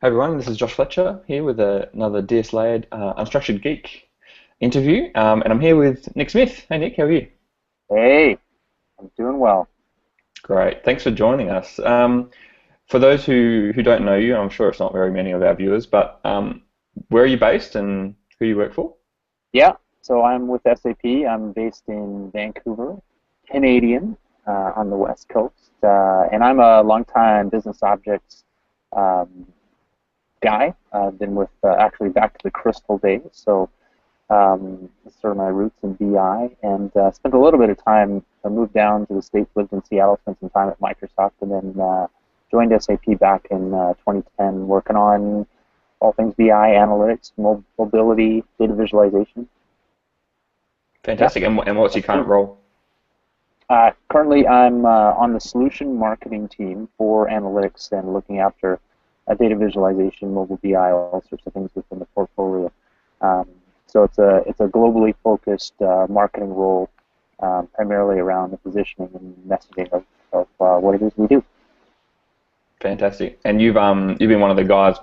Hey everyone, this is Josh Fletcher here with another DS Laird Unstructured Geek interview, and I'm here with Nic Smith. Hey Nick, how are you? Hey, I'm doing well. Great, thanks for joining us. For those who don't know you, I'm sure it's not very many of our viewers, but where are you based and who you work for? Yeah, so I'm with SAP. I'm based in Vancouver, Canadian, on the West Coast, and I'm a longtime business objects um, guy. I've been with actually back to the Crystal days, so it's sort of my roots in BI, and spent a little bit of time. I moved down to the States, lived in Seattle, spent some time at Microsoft, and then joined SAP back in 2010, working on all things BI, analytics, mobility, data visualization. Yeah, Fantastic. And what's your that's me. current role? Currently, I'm on the solution marketing team for analytics and looking after data visualization, mobile BI, all sorts of things within the portfolio. Um, so it's a globally focused marketing role, primarily around the positioning and messaging of what it is we do. Fantastic. And you've been one of the guys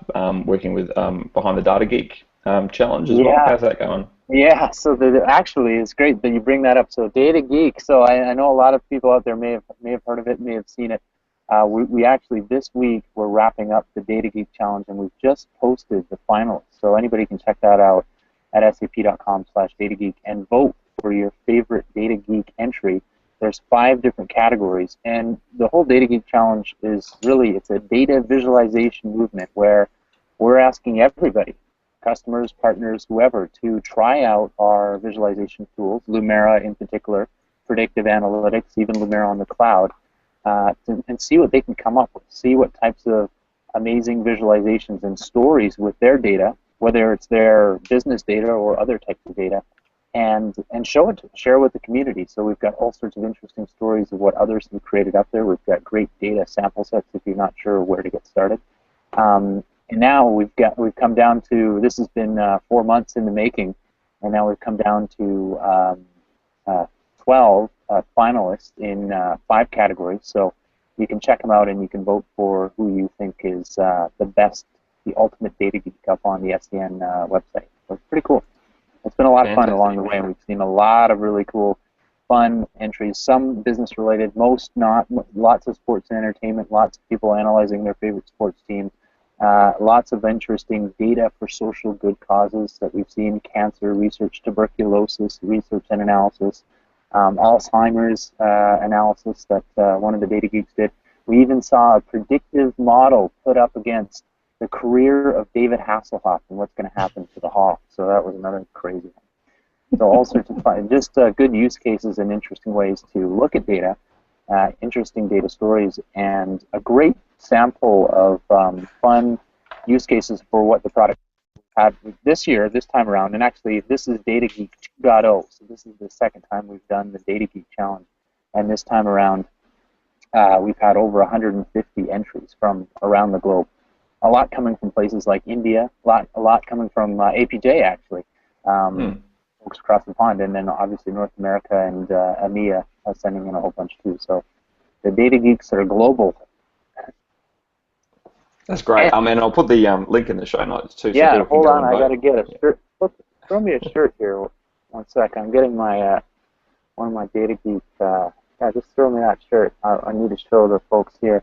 working with behind the Data Geek challenge as well. Yeah, How's that going? yeah. So actually, it's great that you bring that up. So Data Geek. So I know a lot of people out there may have heard of it, may have seen it. We actually this week we're wrapping up the Data Geek Challenge, and we've just posted the finalists. So anybody can check that out at sap.com/datageek and vote for your favorite Data Geek entry. There's 5 different categories, and the whole Data Geek Challenge is really it's a data visualization movement where we're asking everybody, customers, partners, whoever, to try out our visualization tools, Lumira in particular, predictive analytics, even Lumira on the cloud, and see what they can come up with, see what types of amazing visualizations and stories with their data, whether it's their business data or other types of data, and share with the community. So we've got all sorts of interesting stories of what others have created up there. We've got great data sample sets if you're not sure where to get started. And now we've come down to this has been 4 months in the making, and now we've come down to uh, 12 finalists in 5 categories. So you can check them out and you can vote for who you think is the best, the ultimate data geek up on the SDN website. So it's pretty cool. It's been a lot of fun along Fantastic. the way, and we've seen a lot of really cool, fun entries. Some business related, most not. Lots of sports and entertainment. Lots of people analyzing their favorite sports teams. Lots of interesting data for social good causes that we've seen: cancer research, tuberculosis research and analysis, Alzheimer's analysis that one of the data geeks did. We even saw a predictive model put up against the career of David Hasselhoff and what's going to happen to the Hawk. So that was another crazy one. So all sorts of fun, just good use cases and interesting ways to look at data, interesting data stories, and a great sample of fun use cases for what the product had this year, this time around. And actually, this is Data Geek 2.0, so this is the second time we've done the Data Geek Challenge. And this time around, we've had over 150 entries from around the globe. A lot coming from places like India, a lot coming from APJ actually, Hmm. folks across the pond, and then obviously North America and EMEA sending in a whole bunch too. So the data geeks are global. That's great. And And I'll put the link in the show notes too, so yeah, people and can hold go on, and I got vote. to get a Yeah. shirt. Throw me a shirt here. One sec. I'm getting my one of my data geek. Yeah, just throw me that shirt. I need to show the folks here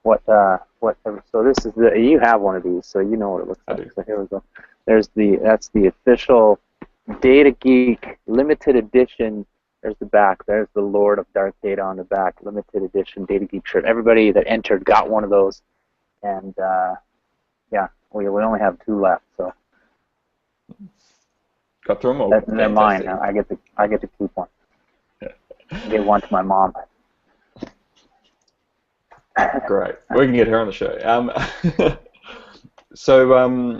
what. So this is the. You have one of these, so you know what it looks I like. do. So here we go. That's the official Data Geek limited edition. There's the back. There's the Lord of Dark Data on the back. Limited edition Data Geek shirt. Everybody that entered got one of those, and yeah, we only have 2 left. So Got through them all. they're mine. Fantastic. I get to keep one. Give one to my mom. Great. We can get her on the show. So,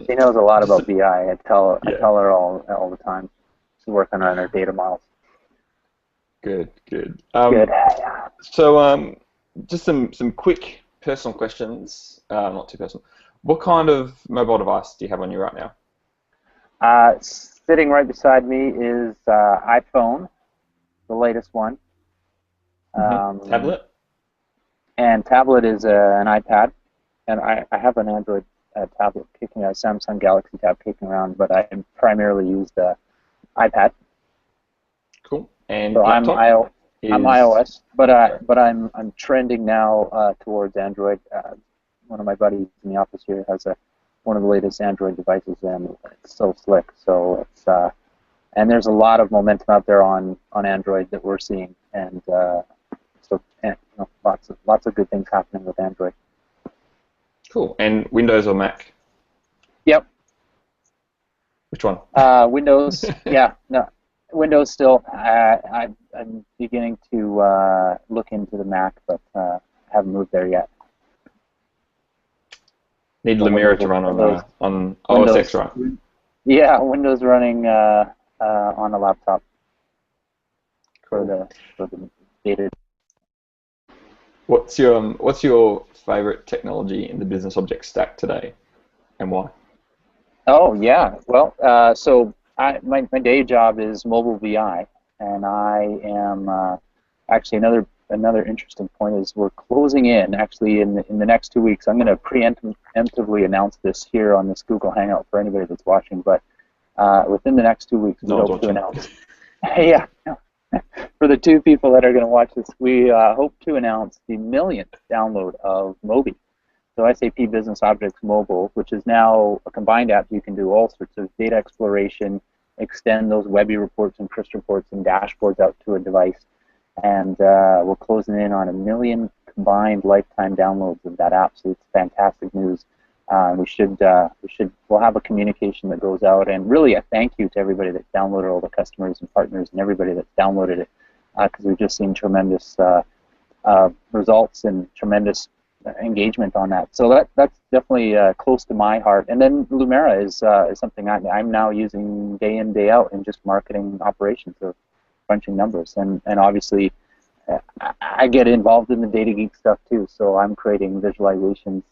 She knows a lot just about BI. I yeah, tell her all the time. She's working on her data models. good, good. Good. So, just some quick personal questions. Not too personal. What kind of mobile device do you have on you right now? Sitting right beside me is iPhone, the latest one, Tablet? and tablet is an iPad, and I have an Android tablet kicking, a Samsung Galaxy Tab kicking around, but I primarily use the iPad. Cool. And So laptop I'm is iOS, but okay. I'm trending now towards Android. One of my buddies in the office here has one of the latest Android devices, and it's so slick. So it's and there's a lot of momentum out there on Android that we're seeing, and lots of good things happening with Android. Cool. And Windows or Mac? Yep. Which one? Windows. Yeah. No. Windows still. I'm beginning to look into the Mac, but haven't moved there yet. Need So Lumira to run on OS X, Windows. right? Yeah, Windows running on a laptop for Cool. the data. What's your favorite technology in the business object stack today, and why? Oh yeah. Well, so my day job is mobile VI, and I am actually another interesting point is we're closing in actually in the next 2 weeks. I'm going to preemptively announce this here on this Google Hangout for anybody that's watching, but within the next 2 weeks we No one's hope to watching. announce. Yeah. For the 2 people that are going to watch this, we hope to announce the millionth download of Mobi. So SAP Business Objects Mobile, which is now a combined app, you can do all sorts of data exploration, extend those Webby reports and CRISP reports and dashboards out to a device. And we're closing in on 1 million combined lifetime downloads of that app. So it's fantastic news. We'll have a communication that goes out, and really a thank you to everybody that's downloaded, all the customers and partners and everybody that's downloaded it, because we've just seen tremendous results and tremendous engagement on that. So that's definitely close to my heart. And then Lumira is something I'm now using day in, day out in just marketing operations of crunching numbers. And obviously I get involved in the data geek stuff too. So I'm creating visualizations.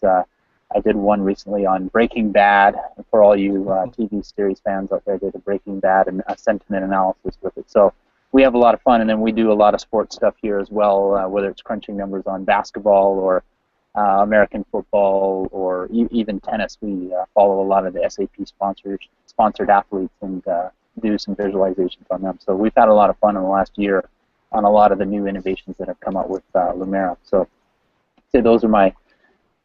I did one recently on Breaking Bad. For all you TV series fans out there, I did a Breaking Bad and a sentiment analysis with it. So we have a lot of fun, and then we do a lot of sports stuff here as well, whether it's crunching numbers on basketball or American football or even tennis. We follow a lot of the SAP sponsored athletes and do some visualizations on them. So we've had a lot of fun in the last year on a lot of the new innovations that have come out with Lumira. So I'd say those are my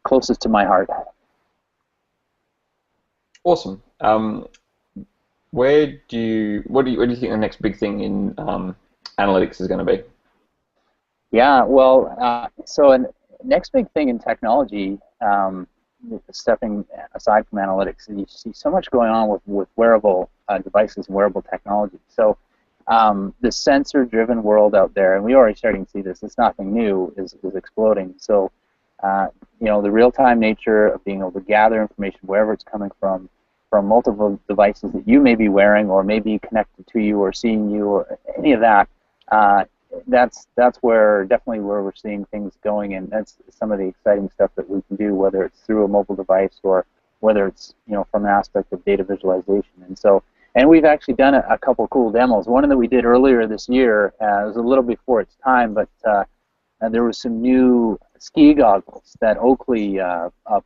closest to my heart. Awesome. What do you think the next big thing in analytics is going to be? Yeah, well, next big thing in technology, stepping aside from analytics, you see so much going on with wearable devices and wearable technology. So the sensor-driven world out there, and we're already starting to see this, it's nothing new, is exploding. So the real-time nature of being able to gather information wherever it's coming from multiple devices that you may be wearing or may be connected to you or seeing you or any of that, that's definitely where we're seeing things going, and that's some of the exciting stuff that we can do, whether it's through a mobile device or whether it's from an aspect of data visualization. And we've actually done a couple cool demos. One that we did earlier this year, it was a little before its time, but there was some new ski goggles that Oakley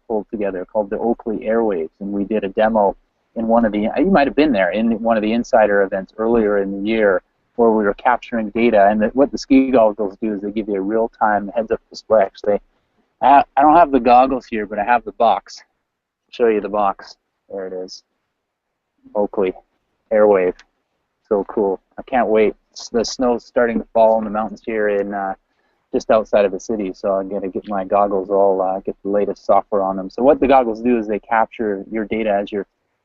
pulled together called the Oakley Airwaves, and we did a demo in one of the, you might have been there, in one of the Insider events earlier in the year where we were capturing data, and what the ski goggles do is they give you a real-time heads-up display. Actually, I don't have the goggles here, but I have the box. I'll show you the box. There it is. Oakley Airwave. So cool. I can't wait. The snow's starting to fall in the mountains here in just outside of the city, so I'm going to get my goggles get the latest software on them. So what the goggles do is they capture your data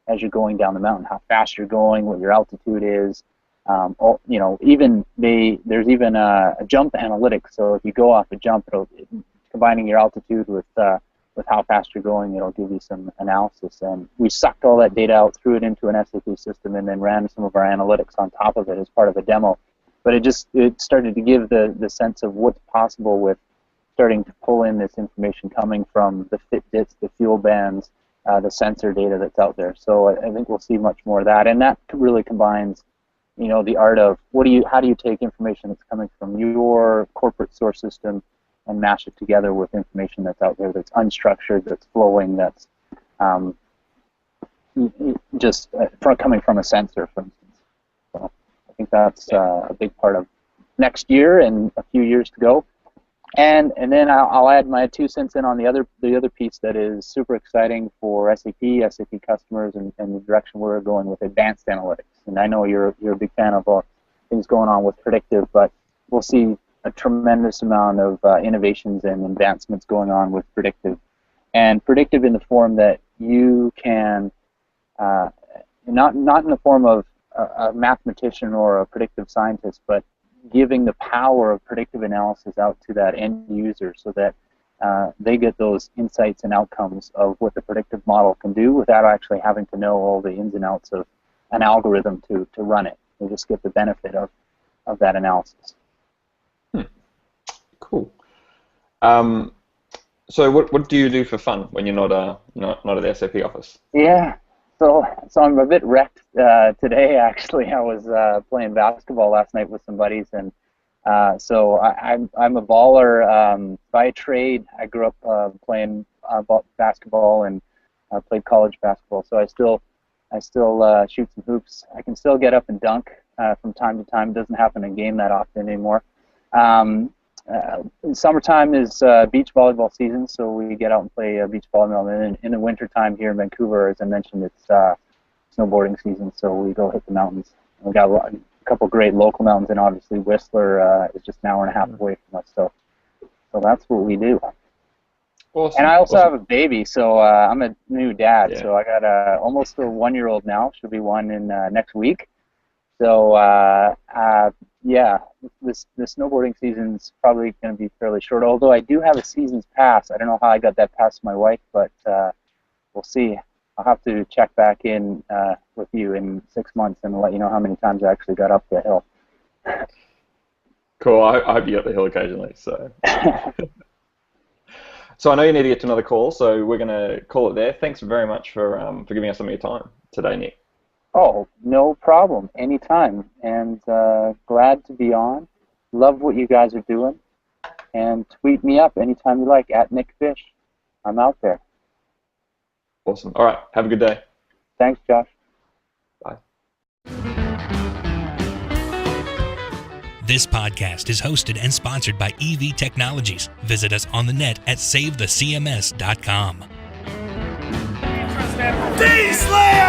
as you're going down the mountain, how fast you're going, what your altitude is. There's even a jump analytics. So if you go off a jump, combining your altitude with how fast you're going, it'll give you some analysis. And we sucked all that data out, threw it into an SAP system, and then ran some of our analytics on top of it as part of a demo. But it started to give the sense of what's possible with starting to pull in this information coming from the Fitbits, the fuel bands, the sensor data that's out there. So I think we'll see much more of that, and that really combines the art of how do you take information that's coming from your corporate source system and mash it together with information that's out there that's unstructured, that's flowing, that's um, just coming from a sensor, for instance. So I think that's a big part of next year and a few years to go. And then I'll add my 2 cents in on the other piece that is super exciting for SAP customers, and the direction we're going with advanced analytics. And I know you're a big fan of things going on with predictive, but we'll see a tremendous amount of innovations and advancements going on with predictive. And predictive in the form that you can, not in the form of a mathematician or a predictive scientist, but giving the power of predictive analysis out to that end user so that they get those insights and outcomes of what the predictive model can do without actually having to know all the ins and outs of an algorithm to run it. They just get the benefit of that analysis. Cool. So what do you do for fun when you're not at the SAP office? Yeah. So I'm a bit wrecked today, actually. I was playing basketball last night with some buddies, and so I'm a baller by trade. I grew up playing basketball and played college basketball, so I still shoot some hoops. I can still get up and dunk from time to time. It doesn't happen in game that often anymore. Summertime is beach volleyball season, so we get out and play beach volleyball. And in the wintertime here in Vancouver, as I mentioned, it's snowboarding season, so we go hit the mountains. We got a couple great local mountains, and obviously Whistler is just an hour and a half away from us. So that's what we do. Awesome. And I also have a baby, so I'm a new dad. Yeah. So I got almost a 1-year-old now. Should be one in next week. So yeah, this snowboarding season's probably going to be fairly short. Although I do have a season's pass. I don't know how I got that pass to my wife, but we'll see. I'll have to check back in with you in 6 months and let you know how many times I actually got up the hill. Cool. I hope you get the hill occasionally. So. So I know you need to get to another call, so we're going to call it there. Thanks very much for giving us some of your time today, Nic. Oh, no problem. Anytime. And glad to be on. Love what you guys are doing. And tweet me up anytime you like, at Nic Fish. I'm out there. Awesome. All right. Have a good day. Thanks, Josh. Bye. This podcast is hosted and sponsored by EV Technologies. Visit us on the net at savethecms.com. D-Slayer!